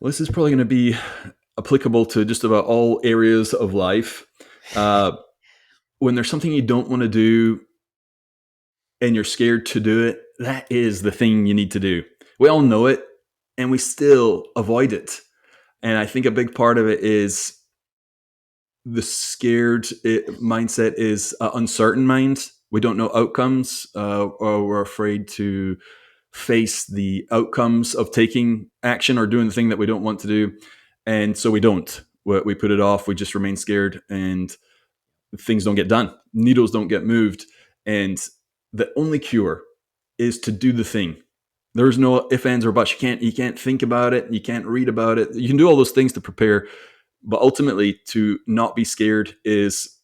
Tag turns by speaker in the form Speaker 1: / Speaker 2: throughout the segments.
Speaker 1: Well, this is probably going to be applicable to just about all areas of life. Uh, when there's something you don't want to do and you're scared to do it, that is the thing you need to do. We all know it and we still avoid it. And I think a big part of it is the mindset is uncertain mind. We don't know outcomes, or we're afraid to face the outcomes of taking action or doing the thing that we don't want to do. And so we don't. We put it off. We just remain scared and things don't get done. Needles don't get moved. And the only cure is to do the thing. There's no ifs, ands, or buts. You can't think about it. You can't read about it. You can do all those things to prepare, but ultimately to not be scared is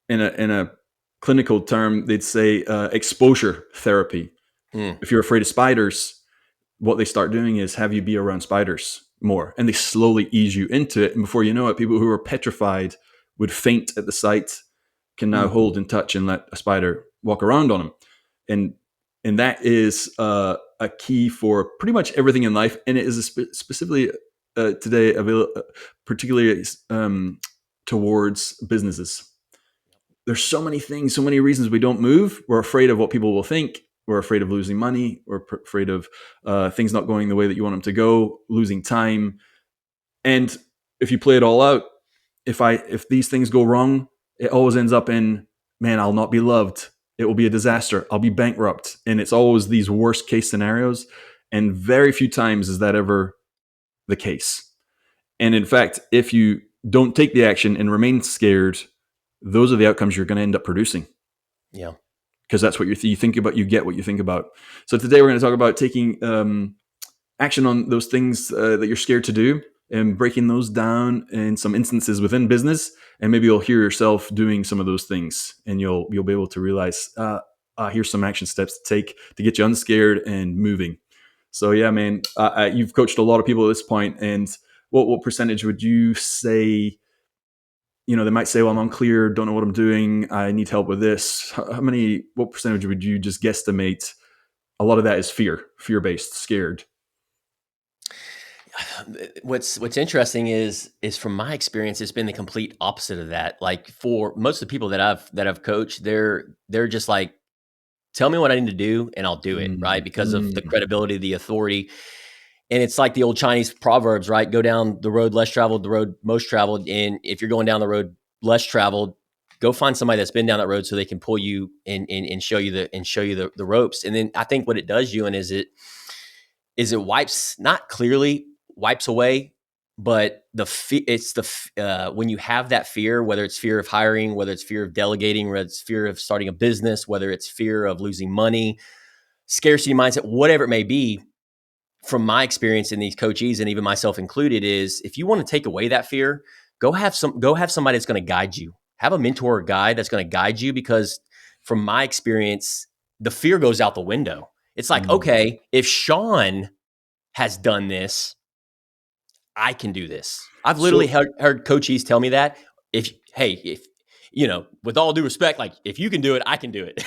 Speaker 1: in a clinical term, they'd say exposure therapy.
Speaker 2: Mm.
Speaker 1: If you're afraid of spiders, what they start doing is have you be around spiders more, and they slowly ease you into it. And before you know it, people who are petrified would faint at the sight can now
Speaker 2: Mm.
Speaker 1: hold and touch and let a spider walk around on them. And that is a key for pretty much everything in life. And it is specifically today particularly towards businesses. There's so many things, so many reasons we don't move. We're afraid of what people will think. We're afraid of losing money. We're afraid of things not going the way that you want them to go, losing time. And if you play it all out, if these things go wrong, it always ends up in, man, I'll not be loved. It will be a disaster. I'll be bankrupt. And it's always these worst case scenarios. And very few times is that ever the case. And in fact, if you don't take the action and remain scared, those are the outcomes you're going to end up producing.
Speaker 2: Yeah.
Speaker 1: Because that's what you think about, you get what you think about. So today we're going to talk about taking action on those things that you're scared to do and breaking those down in some instances within business. And maybe you'll hear yourself doing some of those things, and you'll be able to realize, here's some action steps to take to get you unscared and moving. So yeah, man, you've coached a lot of people at this point, and what percentage would you say? They might say, well, I'm unclear, don't know what I'm doing, I need help with this. What percentage would you just guesstimate? A lot of that is fear-based, scared.
Speaker 2: What's interesting is from my experience, it's been the complete opposite of that. Like for most of the people that I've coached, they're just like, tell me what I need to do and I'll do it, right?
Speaker 1: Mm,
Speaker 2: Because of the
Speaker 1: mm.
Speaker 2: credibility, the authority. And it's like the old Chinese proverbs, right? Go down the road less traveled, the road most traveled. And if you're going down the road less traveled, go find somebody that's been down that road so they can pull you and show you the ropes. And then I think what it does, Ewan, is it wipes, not clearly wipes away, but when you have that fear, whether it's fear of hiring, whether it's fear of delegating, whether it's fear of starting a business, whether it's fear of losing money, scarcity mindset, whatever it may be. From my experience in these coachees, and even myself included, is if you want to take away that fear, go have somebody that's going to guide you. Have a mentor or guide that's going to guide you, because from my experience, the fear goes out the window. It's like,
Speaker 1: Mm.
Speaker 2: okay, if Sean has done this, I can do this. I've literally
Speaker 1: So
Speaker 2: heard coachees tell me that. If with all due respect, like if you can do it, I can do it.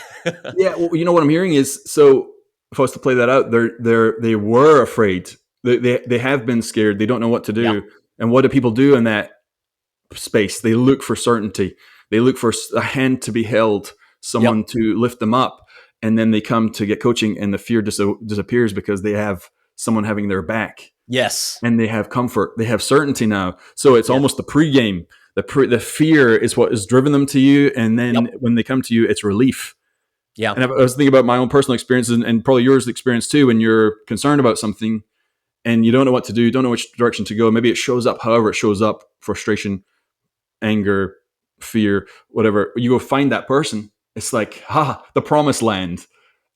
Speaker 1: yeah, well, what I'm hearing is, so if I was to play that out, they were afraid. They have been scared. They don't know what to
Speaker 2: Yeah.
Speaker 1: do. And what do people do in that space? They look for certainty. They look for a hand to be held, someone
Speaker 2: Yep.
Speaker 1: to lift them up, and then they come to get coaching, and the fear disappears because they have someone having their back,
Speaker 2: Yes.
Speaker 1: and they have comfort. They have certainty now. So it's
Speaker 2: Yes.
Speaker 1: almost the pregame. The fear is what has driven them to you, and then
Speaker 2: Yep.
Speaker 1: when they come to you, it's relief.
Speaker 2: Yeah.
Speaker 1: And I was thinking about my own personal experiences, and probably yours experience too. When you're concerned about something and you don't know what to do, don't know which direction to go, maybe it shows up however it shows up: frustration, anger, fear, whatever. You go find that person. It's like, the promised land.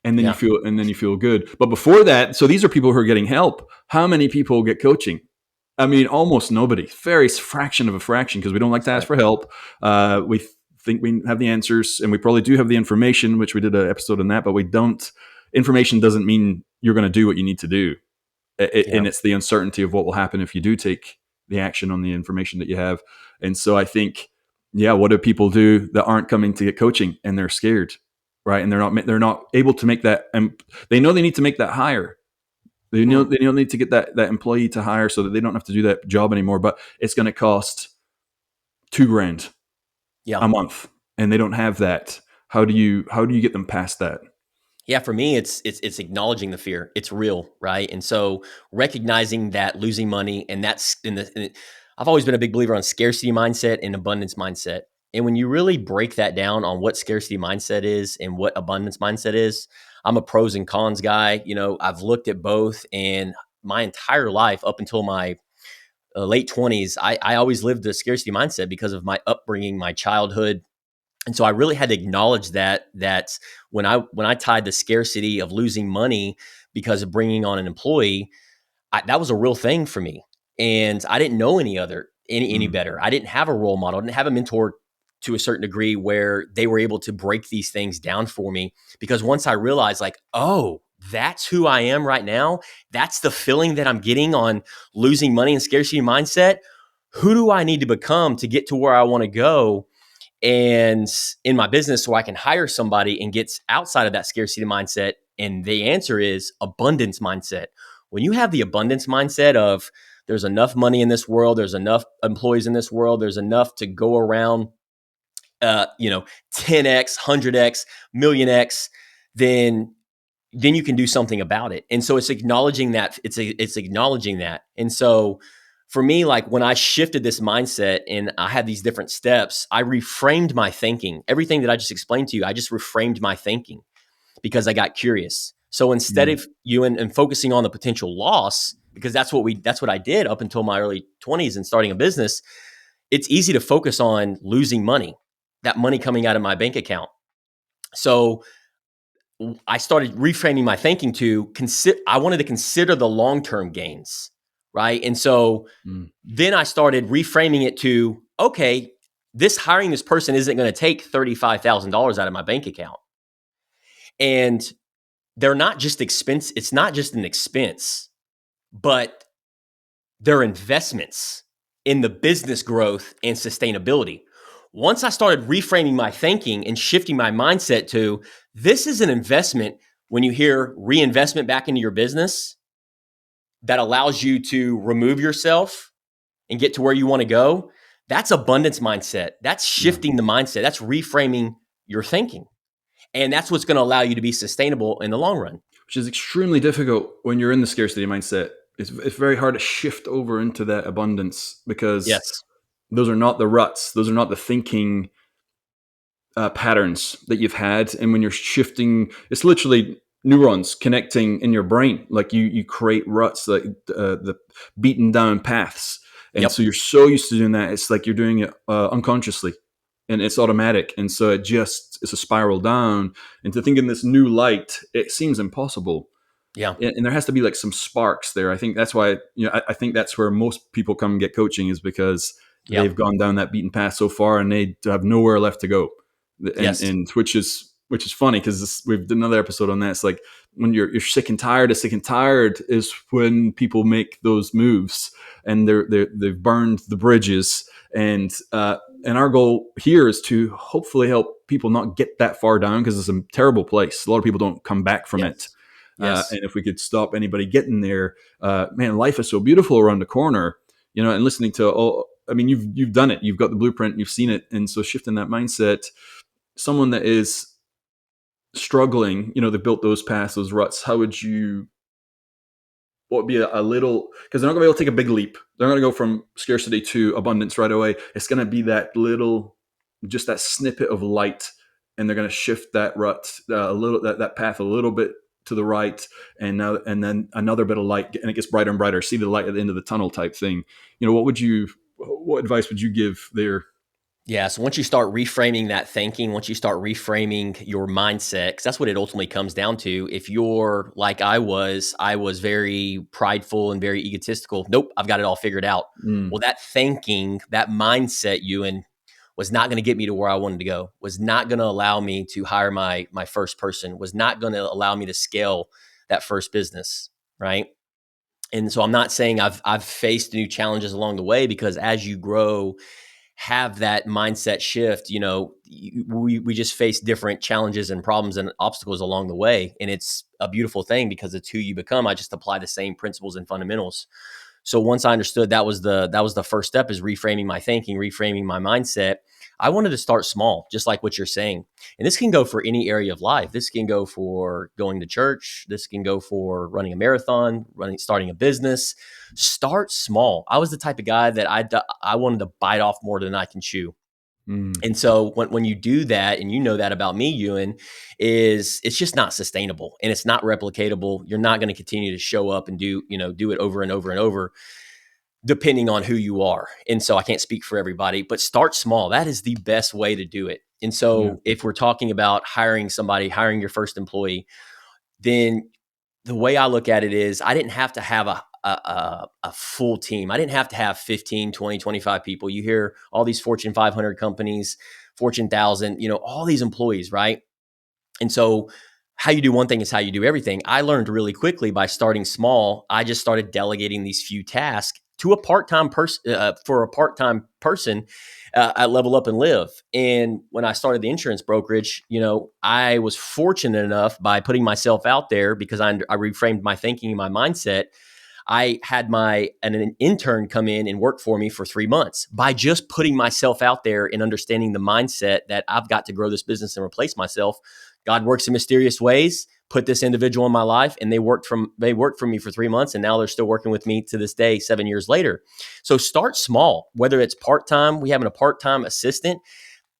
Speaker 1: And then
Speaker 2: Yeah.
Speaker 1: you feel good. But before that, so these are people who are getting help. How many people get coaching? I mean, almost nobody. Very fraction of a fraction, because we don't like
Speaker 2: That's
Speaker 1: to ask
Speaker 2: right.
Speaker 1: for help. We think we have the answers, and we probably do have the information, which we did an episode on that, but we don't. Information doesn't mean you're going to do what you need to do.
Speaker 2: Yeah.
Speaker 1: And it's the uncertainty of what will happen if you do take the action on the information that you have. And so I think, yeah, what do people do that aren't coming to get coaching and they're scared, right? And they're not able to make that, and they know they need to make that hire,
Speaker 2: Hmm.
Speaker 1: They don't need to get that employee to hire so that they don't have to do that job anymore. But it's going to cost 2 grand
Speaker 2: Yeah.
Speaker 1: a month, and they don't have that. How do you get them past that?
Speaker 2: Yeah, for me, it's acknowledging the fear. It's real, right? And so recognizing that losing money, and that's I've always been a big believer on scarcity mindset and abundance mindset. And when you really break that down on what scarcity mindset is and what abundance mindset is, I'm a pros and cons guy. I've looked at both, and my entire life up until my late 20s, I always lived a scarcity mindset because of my upbringing, my childhood, and so I really had to acknowledge that when I tied the scarcity of losing money because of bringing on an employee, that was a real thing for me. And I didn't know any
Speaker 1: Mm,
Speaker 2: better. I didn't have a role model. I didn't have a mentor to a certain degree where they were able to break these things down for me. Because once I realized, like, oh, that's who I am right now. That's the feeling that I'm getting on losing money and scarcity mindset. Who do I need to become to get to where I want to go? And in my business, so I can hire somebody and get outside of that scarcity mindset. And the answer is abundance mindset. When you have the abundance mindset of there's enough money in this world, there's enough employees in this world, there's enough to go around, uh, you know, 10x, 100x, million x, then you can do something about it. And so it's acknowledging that it's acknowledging that. And so for me, like when I shifted this mindset and I had these different steps, I reframed my thinking. Everything that I just explained to you, I just reframed my thinking because I got curious. So instead
Speaker 1: mm,
Speaker 2: of you and focusing on the potential loss, because that's what I did up until my early 20s and starting a business, it's easy to focus on losing money, that money coming out of my bank account. So I started reframing my thinking to consider, I wanted to consider the long-term gains, right? And so
Speaker 1: mm.
Speaker 2: then I started reframing it to, okay, this hiring this person isn't going to take $35,000 out of my bank account. And they're not just expense, it's not just an expense, but they're investments in the business growth and sustainability. Once I started reframing my thinking and shifting my mindset to this is an investment, when you hear reinvestment back into your business that allows you to remove yourself and get to where you want to go, that's abundance mindset. That's
Speaker 1: Yeah.
Speaker 2: shifting the mindset. That's reframing your thinking. And that's what's going to allow you to be sustainable in the long run.
Speaker 1: Which is extremely difficult when you're in the scarcity mindset. It's very hard to shift over into that abundance because
Speaker 2: Yes.
Speaker 1: those are not the ruts. Those are not the thinking patterns that you've had. And when you're shifting, it's literally neurons connecting in your brain. Like you create ruts, like the beaten down paths. And so
Speaker 2: Yep.
Speaker 1: you're so used to doing that. It's like you're doing it unconsciously and it's automatic. And so it's a spiral down. And to think in this new light, it seems impossible.
Speaker 2: Yeah.
Speaker 1: And there has to be like some sparks there. I think that's why, I think that's where most people come and get coaching is because they've
Speaker 2: Yep.
Speaker 1: gone down that beaten path so far and they have nowhere left to go.
Speaker 2: Yes.
Speaker 1: And which is funny because we've done another episode on that. It's like when you're sick and tired. Sick and tired is when people make those moves and they've burned the bridges. And our goal here is to hopefully help people not get that far down because it's a terrible place. A lot of people don't come back from it.
Speaker 2: Yes. Yes.
Speaker 1: And if we could stop anybody getting there, man, life is so beautiful around the corner, and listening to all, I mean, you've done it, you've got the blueprint, you've seen it. And so shifting that mindset, someone that is struggling, they built those paths, those ruts, what would be a little, because they're not gonna be able to take a big leap. They're not gonna go from scarcity to abundance right away. It's gonna be that little, just that snippet of light, and they're gonna shift that rut a little, that path a little bit to the right, and then another bit of light, and it gets brighter and brighter. See the light at the end of the tunnel type thing. What advice would you give there?
Speaker 2: Yeah. So once you start reframing that thinking, once you start reframing your mindset, because that's what it ultimately comes down to. If you're like I was very prideful and very egotistical. Nope, I've got it all figured out.
Speaker 1: Mm,
Speaker 2: Well, that thinking, that mindset, Ewan, was not going to get me to where I wanted to go. Was not going to allow me to hire my first person. Was not going to allow me to scale that first business. Right. And so I'm not saying I've faced new challenges along the way because as you grow, have that mindset shift, we just face different challenges and problems and obstacles along the way. And it's a beautiful thing because it's who you become. I just apply the same principles and fundamentals. So once I understood that was the first step, is reframing my thinking, reframing my mindset. I wanted to start small, just like what you're saying. And this can go for any area of life. This can go for going to church. This can go for running a marathon, starting a business. Start small. I was the type of guy that I wanted to bite off more than I can chew.
Speaker 1: Mm.
Speaker 2: And so when you do that, and you know that about me, Ewan, is it's just not sustainable and it's not replicatable. You're not going to continue to show up and do it over and over and over, depending on who you are. And so I can't speak for everybody, but start small. That is the best way to do it. And
Speaker 1: Yeah.
Speaker 2: so if we're talking about hiring somebody, hiring your first employee, then the way I look at it is I didn't have to have a full team. I didn't have to have 15, 20, 25 people. You hear all these Fortune 500 companies, Fortune 1000, all these employees, right? And so how you do one thing is how you do everything. I learned really quickly by starting small. I just started delegating these few tasks to a part-time person for a part-time person at Level Up and Live. And when I started the insurance brokerage, I was fortunate enough by putting myself out there, because I reframed my thinking and my mindset. I had an intern come in and work for me for 3 months by just putting myself out there and understanding the mindset that I've got to grow this business and replace myself. God works in mysterious ways. Put this individual in my life, and they worked for me for 3 months, and now they're still working with me to this day, 7 years later. So start small, whether it's part-time. We have a part-time assistant.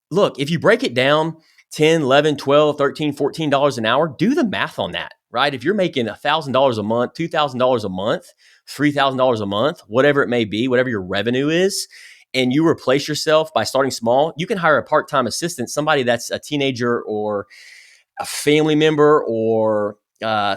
Speaker 2: Look, if you break it down, 10, 11, 12, 13, $14 an hour, do the math on that, right? If you're making $1,000 a month, $2,000 a month, $3,000 a month, whatever it may be, whatever your revenue is, and you replace yourself by starting small, you can hire a part-time assistant, somebody that's a teenager or a family member, or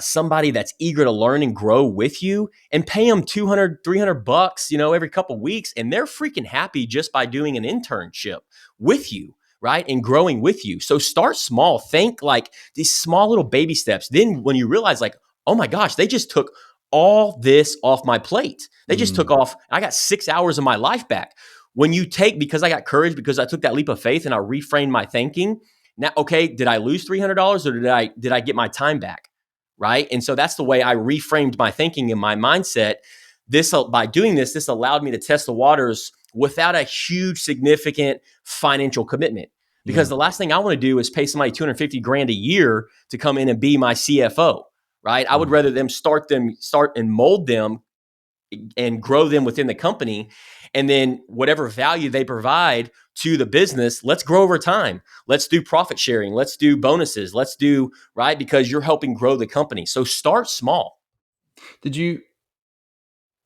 Speaker 2: somebody that's eager to learn and grow with you, and pay them 200, $300, every couple of weeks. And they're freaking happy just by doing an internship with you, right? And growing with you. So start small. Think like these small little baby steps. Then when you realize, like, oh my gosh, they just took all this off my plate. They just took
Speaker 1: Mm.
Speaker 2: off, I got 6 hours of my life back. Because I got courage, because I took that leap of faith and I reframed my thinking. Now, okay, did I lose $300, or did I get my time back? Right. And so that's the way I reframed my thinking and my mindset. By doing this allowed me to test the waters without a huge, significant financial commitment. Because
Speaker 1: Yeah.
Speaker 2: the last thing I want to do is pay somebody 250 grand a year to come in and be my CFO. Right. I would
Speaker 1: Mm.
Speaker 2: rather start and mold them and grow them within the company. And then whatever value they provide to the business, let's grow over time. Let's do profit sharing. Let's do bonuses. Let's do, right? Because you're helping grow the company. So start small.
Speaker 1: Did you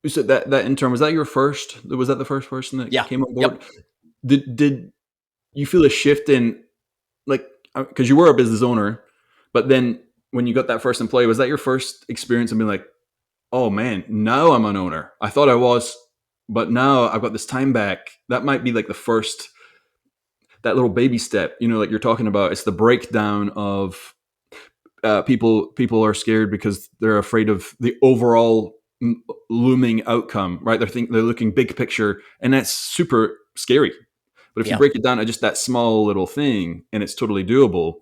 Speaker 1: said that intern, was that your first? Was that the first person that
Speaker 2: Yeah.
Speaker 1: came on board?
Speaker 2: Yep.
Speaker 1: Did you feel a shift in, like, because you were a business owner, but then when you got that first employee, was that your first experience of being like, oh man, now I'm an owner. I thought I was, but now I've got this time back. That might be like the first, that little baby step, like you're talking about. It's the breakdown of people are scared because they're afraid of the overall looming outcome, right? They're looking big picture, and that's super scary. But if you
Speaker 2: Yeah.
Speaker 1: break it down to just that small little thing, and it's totally doable,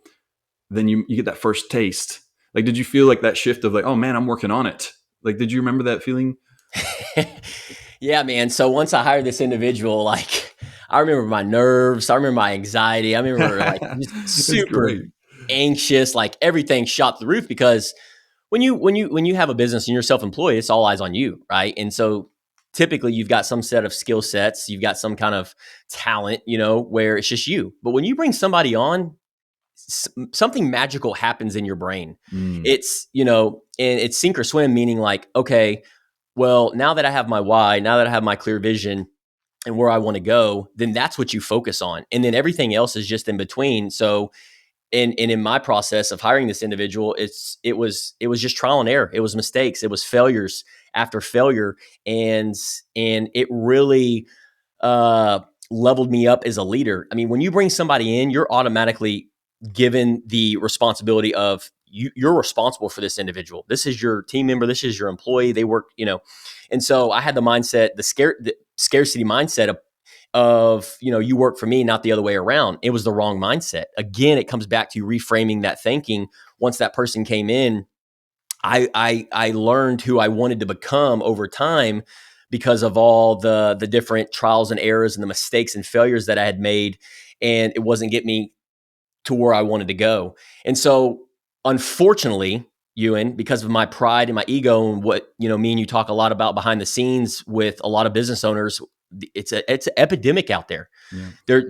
Speaker 1: then you get that first taste. Like, did you feel like that shift of like, oh man, I'm working on it? Like, did you remember that feeling?
Speaker 2: Yeah, man. So once I hired this individual, like, I remember my nerves, I remember my anxiety, I remember like just
Speaker 1: It's
Speaker 2: super
Speaker 1: great.
Speaker 2: anxious, like everything shot through the roof, because when you have a business and you're self-employed, it's all eyes on you, right? And so typically you've got some set of skill sets, you've got some kind of talent, where it's just you. But when you bring somebody on, something magical happens in your brain.
Speaker 1: Mm.
Speaker 2: And it's sink or swim, meaning like, okay, well, now that I have my why, now that I have my clear vision and where I want to go, then that's what you focus on. And then everything else is just in between. So and in my process of hiring this individual, it was just trial and error. It was mistakes. It was failures after failure, and it really uh, leveled me up as a leader. I mean, when you bring somebody in, you're automatically given the responsibility of you're responsible for this individual. This is your team member. This is your employee. They work, and so I had the mindset, the scarcity mindset of, of, you work for me, not the other way around. It was the wrong mindset. Again, it comes back to reframing that thinking. Once that person came in, I learned who I wanted to become over time because of all the different trials and errors and the mistakes and failures that I had made, and it wasn't getting me to where I wanted to go. And so, unfortunately, Ewan, because of my pride and my ego and what, me and you talk a lot about behind the scenes with a lot of business owners, it's an epidemic out there.
Speaker 1: Yeah.
Speaker 2: They're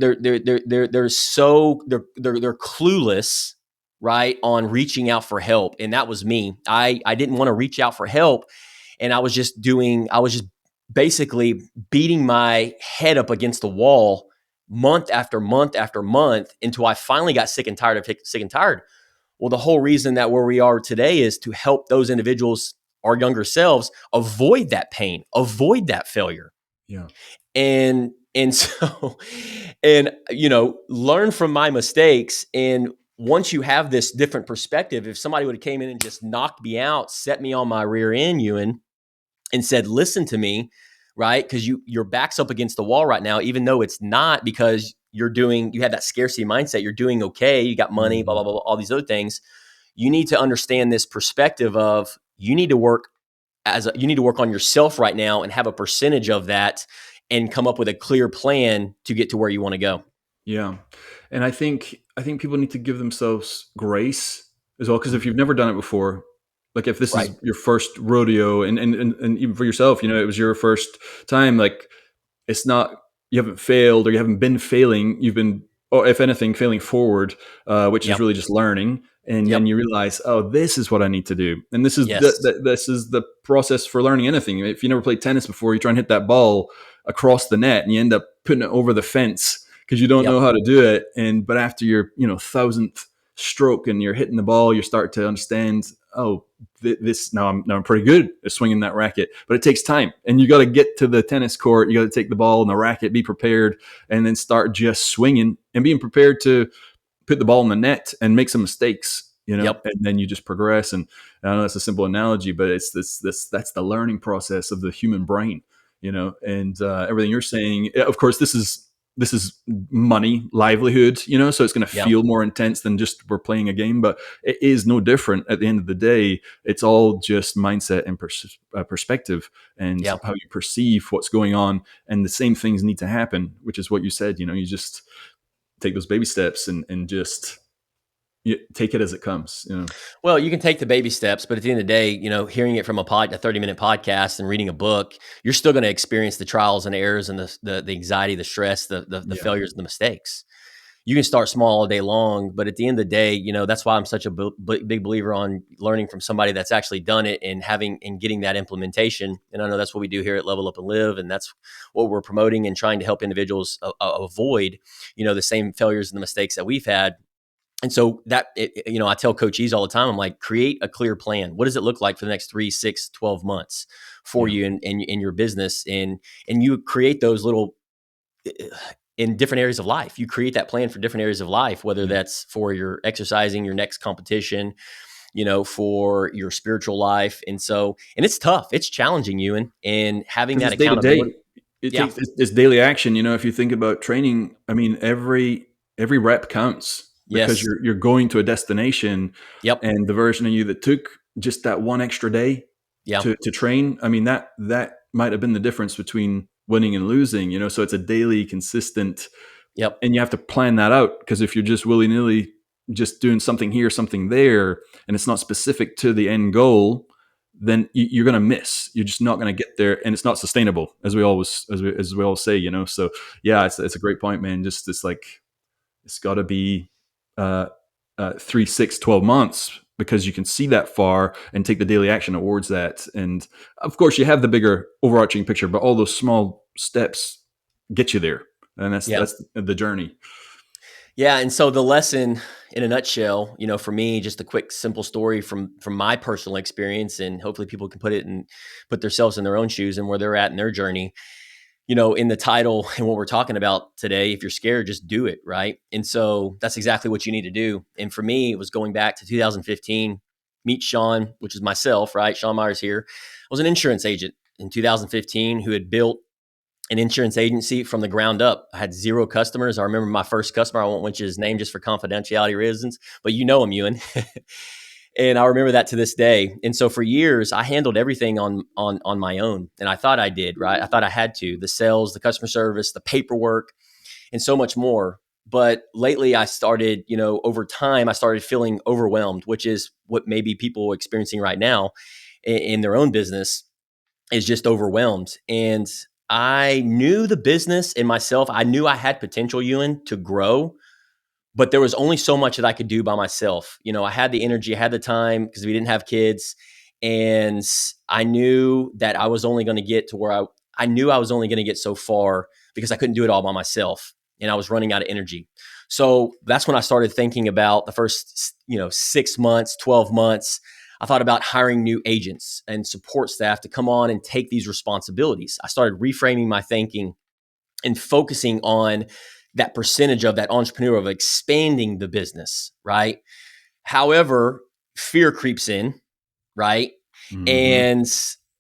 Speaker 2: clueless, right, on reaching out for help. And that was me. I didn't want to reach out for help. And I was just basically beating my head up against the wall month after month after month until I finally got sick and tired of sick and tired. Well, the whole reason that where we are today is to help those individuals, our younger selves, avoid that pain, avoid that failure.
Speaker 1: Yeah.
Speaker 2: And so, and learn from my mistakes. And once you have this different perspective, if somebody would have came in and just knocked me out, set me on my rear end, Ewan, and said, listen to me, right? Because your back's up against the wall right now, even though it's not, because you have that scarcity mindset, you're doing okay, you got money, blah,
Speaker 1: Mm-hmm.
Speaker 2: blah, blah, all these other things. You need to understand this perspective of you need to work on yourself right now and have a percentage of that and come up with a clear plan to get to where you want to go.
Speaker 1: Yeah, and I think people need to give themselves grace as well, because if
Speaker 2: Mhm.
Speaker 1: you've never done it before, like if this
Speaker 2: Right.
Speaker 1: is your first rodeo, and even for yourself, it was your first time, like it's not, you haven't failed or you haven't been failing, you've been, or if anything, failing forward, which is
Speaker 2: Yep.
Speaker 1: really just learning. And then
Speaker 2: Yep.
Speaker 1: you realize, oh, this is what I need to do, and this is
Speaker 2: Yes.
Speaker 1: this is the process for learning anything. If you never played tennis before, you try and hit that ball across the net and you end up putting it over the fence because you don't
Speaker 2: Yep.
Speaker 1: know how to do it. And but after your thousandth stroke and you're hitting the ball, you start to understand, oh, this now I'm pretty good at swinging that racket, but it takes time, and you got to get to the tennis court, you got to take the ball and the racket, be prepared, and then start just swinging and being prepared to put the ball in the net and make some mistakes,
Speaker 2: Yep.
Speaker 1: and then you just progress. And I know that's a simple analogy, but it's this that's the learning process of the human brain, and everything you're saying, of course, this is money, livelihood, so it's going to
Speaker 2: Yep.
Speaker 1: feel more intense than just we're playing a game, but it is no different at the end of the day. It's all just mindset and perspective, and
Speaker 2: Yep.
Speaker 1: how you perceive what's going on. And the same things need to happen, which is what you said. You just take those baby steps, and just take it as it comes.
Speaker 2: Well, you can take the baby steps, but at the end of the day, hearing it from a 30-minute podcast and reading a book, you're still going to experience the trials and errors and the anxiety, the stress, the
Speaker 1: Yeah.
Speaker 2: failures and the mistakes. You can start small all day long, but at the end of the day, that's why I'm such a big believer on learning from somebody that's actually done it and getting that implementation. And I know that's what we do here at Level Up and Live, and that's what we're promoting and trying to help individuals avoid, the same failures and the mistakes that we've had. And so I tell coachees all the time, I'm like, create a clear plan. What does it look like for the next 3, 6, 12 months for
Speaker 1: Yeah.
Speaker 2: you in your business? And you create those little in different areas of life. You create that plan for different areas of life, whether
Speaker 1: Yeah.
Speaker 2: that's for your exercising, your next competition, for your spiritual life. And it's tough. It's challenging, you and having
Speaker 1: Because
Speaker 2: that
Speaker 1: it's day to day.
Speaker 2: accountability.
Speaker 1: It
Speaker 2: Yeah.
Speaker 1: takes it's daily action. If you think about training, I mean, every rep counts, because
Speaker 2: Yes.
Speaker 1: you're going to a destination,
Speaker 2: Yep.
Speaker 1: and the version of you that took just that one extra day
Speaker 2: Yeah.
Speaker 1: to train, I mean, that might have been the difference between winning and losing. So it's a daily, consistent,
Speaker 2: Yep.
Speaker 1: and you have to plan that out, because if you're just willy nilly, just doing something here, something there, and it's not specific to the end goal, then you're going to miss. You're just not going to get there, and it's not sustainable, as we all say. So yeah, it's a great point, man. Just it's like, it's got to be uh, 3, 6, 12 months, because you can see that far and take the daily action towards that. And of course, you have the bigger overarching picture, but all those small steps get you there, and that's
Speaker 2: Yeah.
Speaker 1: that's the journey.
Speaker 2: Yeah, and so the lesson in a nutshell, for me, just a quick, simple story from my personal experience, and hopefully people can put themselves in their own shoes and where they're at in their journey. In the title and what we're talking about today, if you're scared, just do it, right? And so that's exactly what you need to do. And for me, it was going back to 2015. Meet Sean, which is myself, right? Sean Myers here. I was an insurance agent in 2015 who had built an insurance agency from the ground up. I had 0 customers. I remember my first customer. I won't mention his name just for confidentiality reasons, but you know him, Ewan. And I remember that to this day. And so for years, I handled everything on my own, and I thought I did, right? I thought I had to: the sales, the customer service, the paperwork, and so much more. But lately, I started, over time, I started feeling overwhelmed, which is what maybe people are experiencing right now in their own business, is just overwhelmed. And I knew the business and myself. I knew I had potential, Ewan, to grow, but there was only so much that I could do by myself. I had the energy, I had the time because we didn't have kids. And I knew that I was only going to get to where I knew I was only going to get so far because I couldn't do it all by myself and I was running out of energy. So that's when I started thinking about the first, 6 months, 12 months. I thought about hiring new agents and support staff to come on and take these responsibilities. I started reframing my thinking and focusing on that percentage of that entrepreneur of expanding the business, right? However, fear creeps in, right?
Speaker 1: Mm-hmm.
Speaker 2: And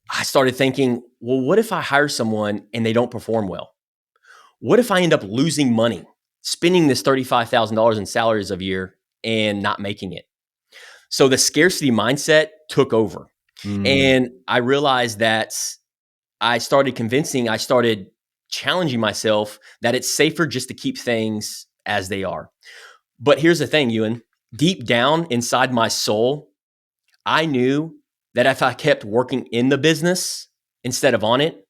Speaker 2: I started thinking, well, what if I hire someone and they don't perform well? What if I end up losing money, spending this $35,000 in salaries a year and not making it? So the scarcity mindset took over.
Speaker 1: Mm.
Speaker 2: And I realized that I started challenging myself that it's safer just to keep things as they are. But here's the thing, Ewan, deep down inside my soul, I knew that if I kept working in the business instead of on it,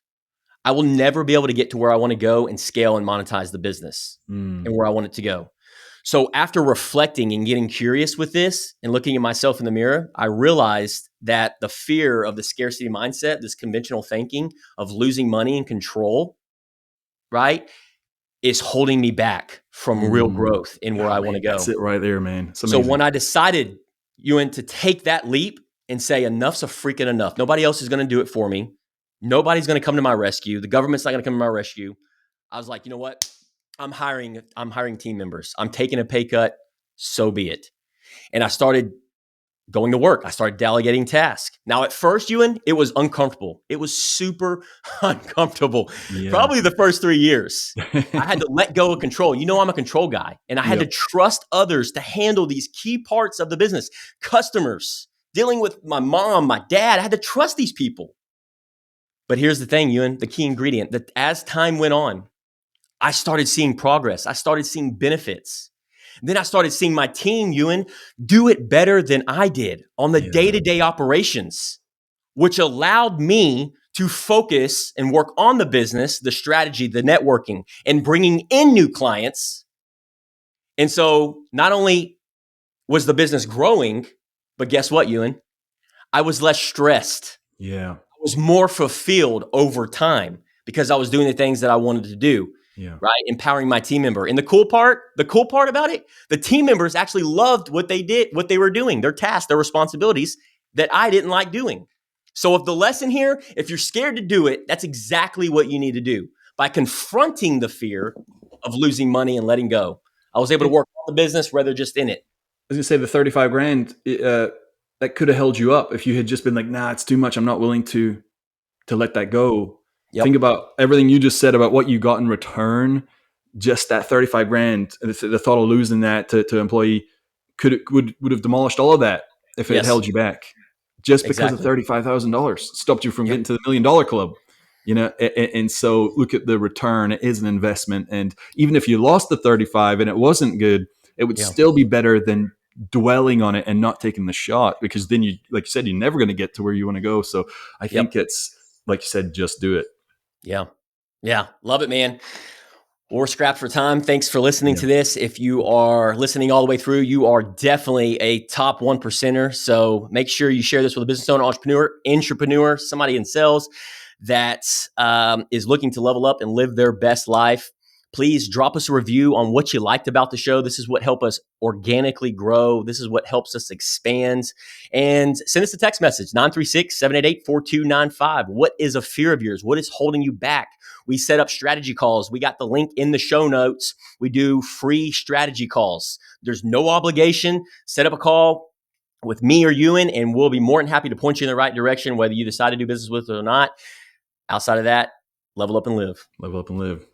Speaker 2: I will never be able to get to where I want to go and scale and monetize the business
Speaker 1: Mm.
Speaker 2: and where I want it to go. So after reflecting and getting curious with this and looking at myself in the mirror, I realized that the fear of the scarcity mindset, this conventional thinking of losing money and control, right, is holding me back from real
Speaker 1: Mm.
Speaker 2: growth in where
Speaker 1: Oh
Speaker 2: I want
Speaker 1: man,
Speaker 2: to
Speaker 1: that's
Speaker 2: go.
Speaker 1: it right there, man. It's
Speaker 2: So
Speaker 1: amazing.
Speaker 2: when I decided, Ewan, to take that leap and say, enough's a freaking enough, nobody else is going to do it for me. Nobody's going to come to my rescue. The government's not going to come to my rescue. I was like, you know what? I'm hiring team members. I'm taking a pay cut. So be it. And I started going to work. I started delegating tasks. Now, at first, Ewan, it was uncomfortable. It was super uncomfortable.
Speaker 1: Yeah.
Speaker 2: Probably the first 3 years. I had to let go of control. I'm a control guy, and I had to
Speaker 1: Yep.
Speaker 2: trust others to handle these key parts of the business. Customers, dealing with my mom, my dad. I had to trust these people. But here's the thing, Ewan, the key ingredient: that as time went on, I started seeing progress. I started seeing benefits. Then I started seeing my team, Ewan, do it better than I did on the
Speaker 1: Yeah.
Speaker 2: day-to-day operations, which allowed me to focus and work on the business, the strategy, the networking, and bringing in new clients. And so not only was the business growing, but guess what, Ewan? I was less stressed.
Speaker 1: Yeah.
Speaker 2: I was more fulfilled over time because I was doing the things that I wanted to do,
Speaker 1: Yeah.
Speaker 2: right? Empowering my team member. And the cool part about it, the team members actually loved what they did, what they were doing, their tasks, their responsibilities that I didn't like doing. So if the lesson here, if you're scared to do it, that's exactly what you need to do. By confronting the fear of losing money and letting go, I was able to
Speaker 1: And
Speaker 2: work on the business rather just in it.
Speaker 1: I was gonna say the 35 grand that could have held you up if you had just been like, nah, it's too much. I'm not willing to let that go. Think
Speaker 2: Yep.
Speaker 1: about everything you just said about what you got in return. Just that 35 grand, the thought of losing that to employee would have demolished all of that if it had
Speaker 2: Yes,
Speaker 1: held you back. Just because of
Speaker 2: exactly.
Speaker 1: $35,000 stopped you from
Speaker 2: Yep.
Speaker 1: getting to the $1 million club. And so look at the return. It is an investment, and even if you lost the 35 and it wasn't good, it would
Speaker 2: Yeah.
Speaker 1: still be better than dwelling on it and not taking the shot, because then you, like you said, you're never going to get to where you want to go. So I think
Speaker 2: Yep.
Speaker 1: it's, like you said, just do it.
Speaker 2: Yeah. Yeah. Love it, man. We're scrapped for time. Thanks for listening
Speaker 1: Yeah.
Speaker 2: to this. If you are listening all the way through, you are definitely a top 1%er. So make sure you share this with a business owner, entrepreneur, somebody in sales that is looking to level up and live their best life. Please drop us a review on what you liked about the show. This is what helps us organically grow. This is what helps us expand. And send us a text message, 936-788-4295. What is a fear of yours? What is holding you back? We set up strategy calls. We got the link in the show notes. We do free strategy calls. There's no obligation. Set up a call with me or Ewan, and we'll be more than happy to point you in the right direction, whether you decide to do business with us or not. Outside of that, Level up and live.
Speaker 1: Level up and live.